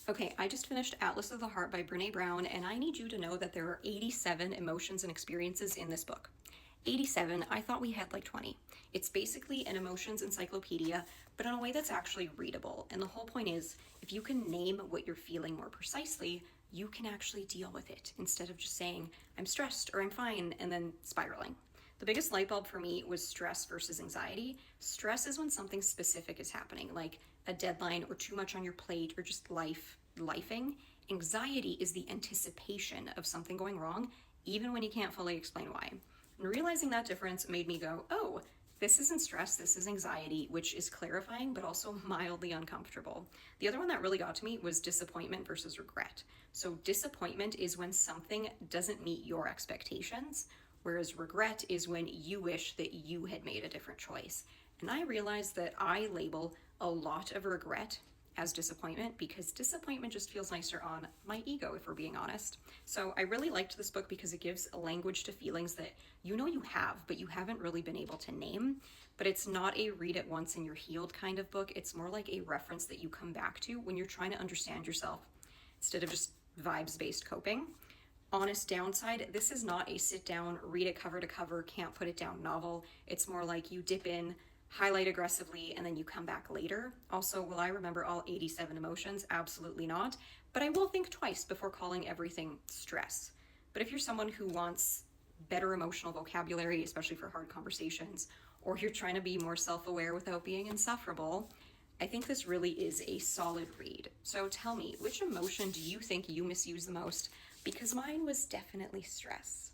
Okay, I just finished Atlas of the Heart by Brené Brown, and I need you to know that there are 87 emotions and experiences in this book. 87, I thought we had like 20. It's basically an emotions encyclopedia, but in a way that's actually readable. And the whole point is, if you can name what you're feeling more precisely, you can actually deal with it instead of just saying, I'm stressed or I'm fine, and then spiraling. The biggest light bulb for me was stress versus anxiety. Stress is when something specific is happening, like a deadline or too much on your plate or just lifing. Anxiety is the anticipation of something going wrong, even when you can't fully explain why. And realizing that difference made me go, oh, this isn't stress, this is anxiety, which is clarifying but also mildly uncomfortable. The other one that really got to me was disappointment versus regret. So, disappointment is when something doesn't meet your expectations, whereas regret is when you wish that you had made a different choice. And I realized that I label a lot of regret as disappointment because disappointment just feels nicer on my ego, if we're being honest. So I really liked this book because it gives a language to feelings that you know you have, but you haven't really been able to name. But it's not a read it once and you're healed kind of book. It's more like a reference that you come back to when you're trying to understand yourself instead of just vibes-based coping. Honest downside, this is not a sit down, read it cover to cover, can't put it down novel. It's more like you dip in, highlight aggressively, and then you come back later. Also, will I remember all 87 emotions? Absolutely not. But I will think twice before calling everything stress. But if you're someone who wants better emotional vocabulary, especially for hard conversations, or you're trying to be more self-aware without being insufferable, I think this really is a solid read. So tell me, which emotion do you think you misuse the most? Because mine was definitely stress.